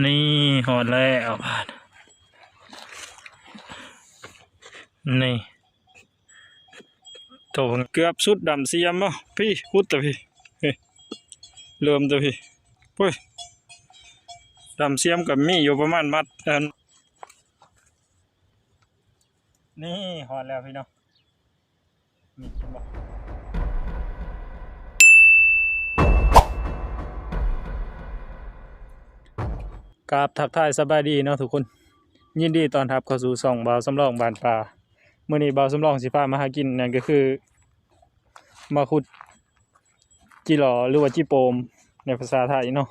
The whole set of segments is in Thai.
นี่หอดแล้วผ่านนี่โถเกือบสุดดำเสียมอ่ะพี่พุดแต่พี่เริ่มแต่พี่เฮ้ยดำเสียมกับมีอยู่ประมาณมัดนี่หอดแล้วพี่น้องมีกินบ่กราบทักทายสบายดีเนาะทุกคนยินดีต้อนรับเข้าสู่ช่องบ่าวสำรองบ้านป่ามื้อนี้บ่าวสำรองสิพามาหากินนั่นก็คือมาขุดจิหล่อหรือว่าจิโปมในภาษาไทยเนาะ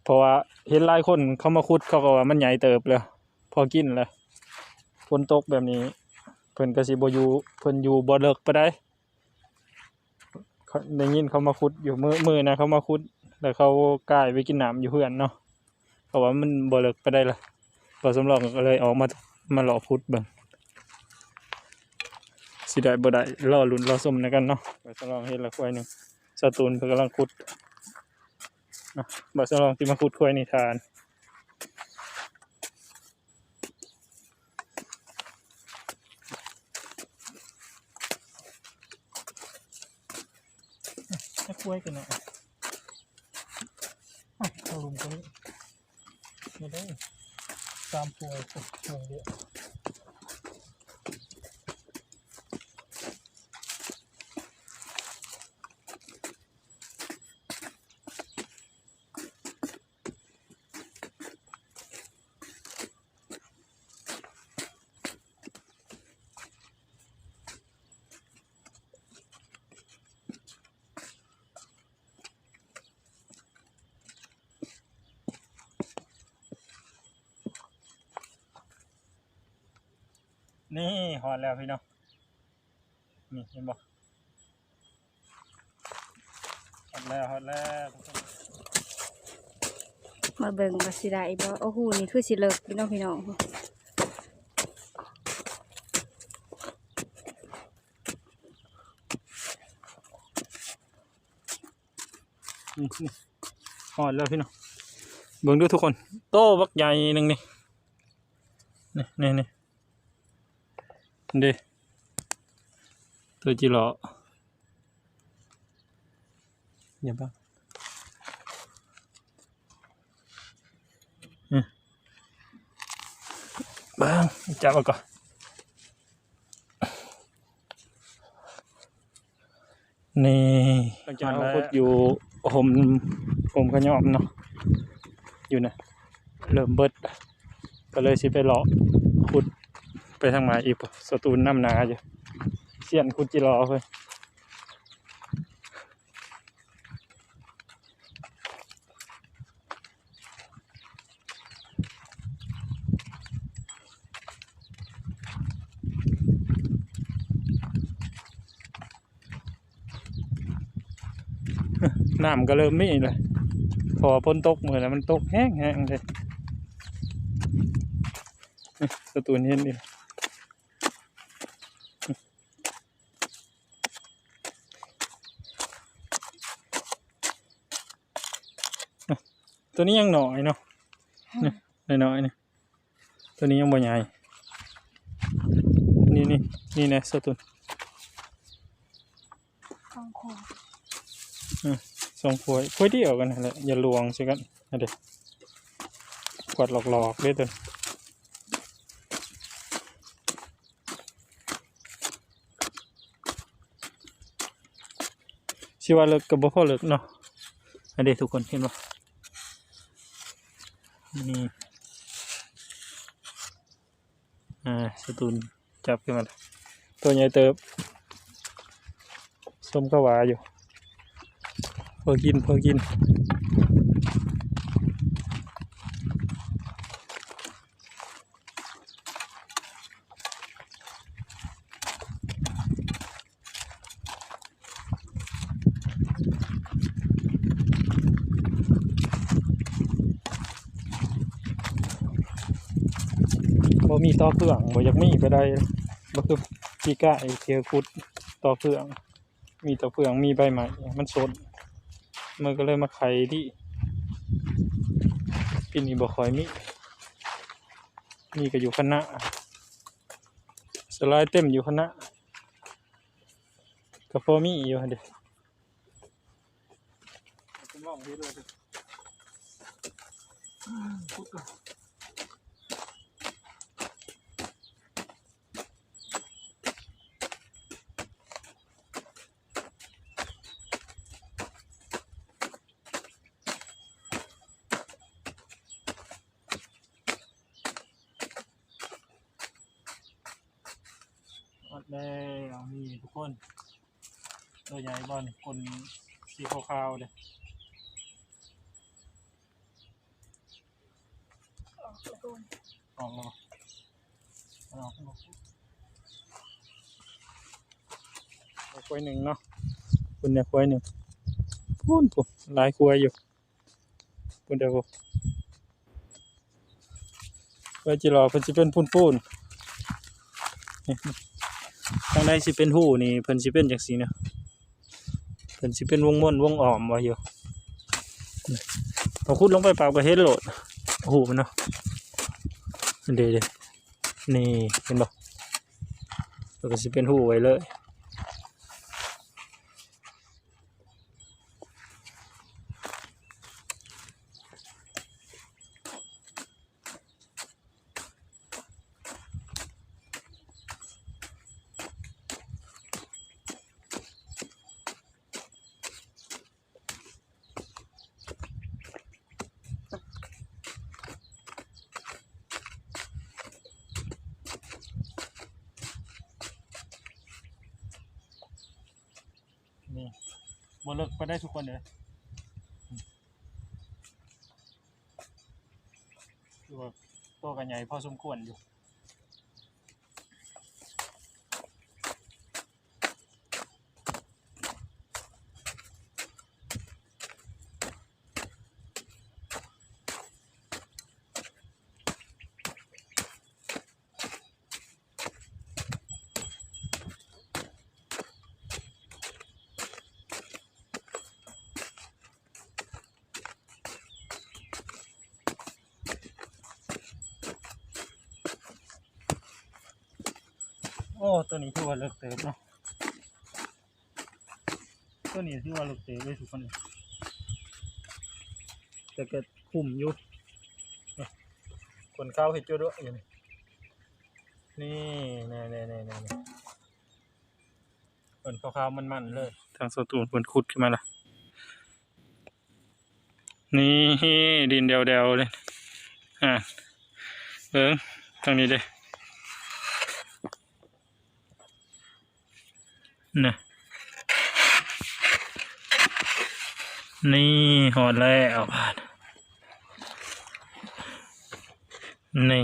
เพราะว่าเห็นหลายคนเขามาขุดเขาก็ว่ามันใหญ่เติบแล้วพอกินแล้วฝนตกแบบนี้เพิ่นก็สิบ่อยู่เพิ่นอยู่บ่เลิกปานใดได้ยินเขามาขุดอยู่มื้อนะเขามาขุดแล้วเขากายไปกินน้ำอยู่เพื่อนเนาะเพราะว่ามันบ่เลิกปานใดล่ะบ่สำรองก็เลยออกมาหลอกขุดเบิ่งสิได้บ่ได้รอลุ้นรอชมในกันเนาะบ่สำรองเฮ็ดละควายนึงสตูนเพิ่นกำลังขุดบ่สำรองสิมาขุดควายนิทานจะควายกันเนาะเอาลุมตรงนี้ไม่ได้ตามควายควายเดียวนี่หอดแล้วพี่น้องนี่เห็นบ่หอดแล้วมาเบิ่งว่าสิได้บ่โอ้โหนี่คือสิเลิกพี่น้องหอดแล้วพี่น้องเบิ่งดูทุกคนโตบักใหญ่นึงนี่นี่เด้ตัวจิหล่ออย่าบ้าบ้างจับเอาก่อนนี่มันขุดอยู่ผมขย่อมเนาะอยู่นะเริ่มเบิดก็เลยสิไปเลาะขุดไปทางมาอีกสตูนน้ำนาอยู่เสียนขุดจิหล่อเลยน้ำก็เริ่มมีเลยพอพ้นตกเหมือนแล้วมันตกแห้งเลยสตูนเห็นดิตัวนี้ยังหน่อยเนาะน้อยนี่ตัวนี้ยังบ่ใหญ่นี่นะสตูนสองขวดเดียวกันแหละอย่าลวงสิกันเด็กกวาดหลอกๆด้วยตัวชิว่าเลิกกับบ่พอเลิกเนาะเด็กทุกคนเห็นป่ะนี่สตูนจับขึ้นมาตัวใหญ่เติบส้มก็หวาอยู่พอกินบ่มีต่อเครื่องบ่อยากมีไปได้บ่คือปีก้าไอ้เทียคุดต่อเครื่องมีต่อเครื่องมีใบใหม่มันสด มันก็เลยมาไข่ที่ปีนี้บ่ค่อยมีก็อยู่คณะสลายเต็มอยู่คณะก็พอมีอยู่เด้ผมลองเฮ็ดเลยพุดก่อนแล้วนี่ทุกคนตัวใหญ่บอลคนสีขาวๆเลยออกแล้วควายหนึ่งเนาะคุณเนี่ยควายหนึ่งพูนผมหลายควายอยู่คุณเดี๋ยวผมควายจีรอเพิ่นสิเป็นพูนทางใดสิเป็นหูนี่เพิ่นสิเป็นจังซี่เนาะเพิ่นสิเป็นวงม่วนวงอ้อมว่าอยู่พอขุดลงไปปากก็เห็นโลดหูมันเนาะเด้นี่เห็นบ่มันก็สิเป็นหูไว้เลยนี่บ่เลิกไปได้ทุกคนเลยคือว่าตัวกันใหญ่พอสมควรอยู่โอ้ตัวนี้ถือว่าเลิกเติบเนาะตัวนี้ถือว่าเลิกเติบเลยทุกคนเลยแต่ก็คุ้มอยู่คนข้าวเห็ดจุด้วยอยู่นี่คนข้าวมันเลยทางสตูนคนขุดขึ้นมาละนี่ดินเดวเลยทางนี้เลยนี่หอดแล้วนี่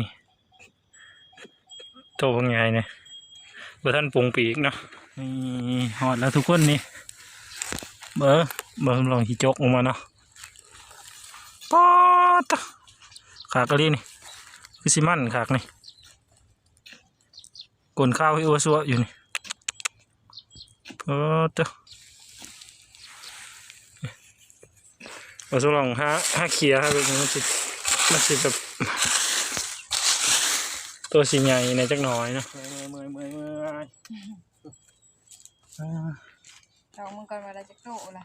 โตบางใหญ่เนี่ยเพื่อท่านปรุงปีกเนาะนี่หอดแล้วทุกคนนี่เบอร์ลองขี้จกออกมาเนาะป๊อดขากระดิ่งนี่คือซิมันขากนี่กลนข้าวให้อ้วซัวอยู่นี่ป๊อดเราจะลองห้าเขียแบบนี้มันสิแบบตัวสีใหญ่ในจักหน่อยเนาะเมื่อยเรามึงก่อนว่าเราจะโตล่ะ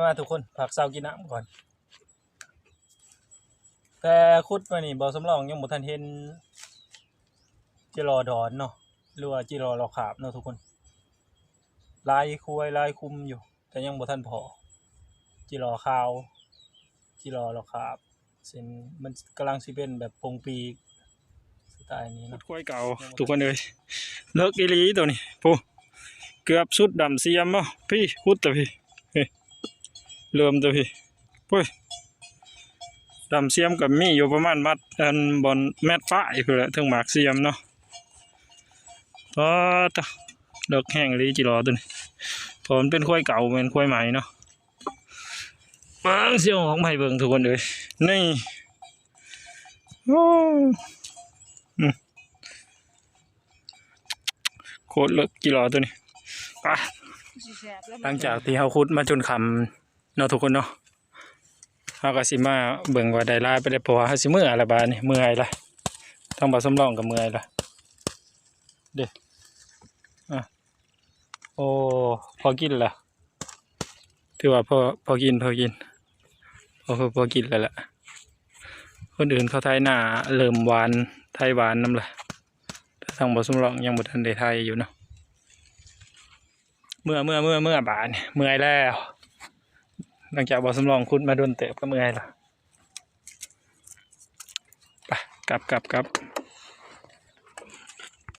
มาทุกคนผักเสากินน้ำก่อนแต่คุดมานี่บ่สำรองยังบ่ทันเห็นจิรอดอนเนาะหรือว่าจิรอเราขาบเนาะทุกคนลายคุยลายคุมอยู่แต่ยังบ่ทันพอจิรอขาวจิรอเราขาบเส้นมันกำลังสิเป็นแบบปงปีสไตล์นี้เนาะคุยเก่าทุกคนเลยเลิกอีหลีตัวนี้ปูเกือบสุดดำเสียมบ่พี่คุดแต่พี่เริ่มตัวพี่ปุ้ยดำเสียมกับมีอยู่ประมาณมัดบนแมตฝ้ายเพื่อถึงหมากเสียมเนาะพอตะเลิกแห้งเลยจิรอตัวนี้พอมันเป็นควายเก่าเป็นควายใหม่เนาะเบิ่งเสียงของใหม่เบิ่งทุกคนเลยนี่ โอ้โคตรเลิกกี่หลอตัวนี้ไปหลังจากที่เขาขุดมาจนคำเนาะทุกคนเนาะเขาก็สิมาเบิ่งว่าได้ลายไปได้เพราะว่าเขาสิเมื่อยละบาดนี่เมื่อยละต้องบ่สำรองกับเมื่อยละเด้อ่ะโอ้พอกินละถือว่าพอกินพอกินแล้วล่ะคนอื่นเขาไทยหน้าเริ่มหวานไทยหวานน้ำละแต่ทางบ่สำรองยังบ่ทันได้ไทยอยู่เนาะเมื่อบาดนี่เมื่อยแล้วหลังจากบ่สำรองขุดมาโดนเตะก็เมื่อยละไปกลับ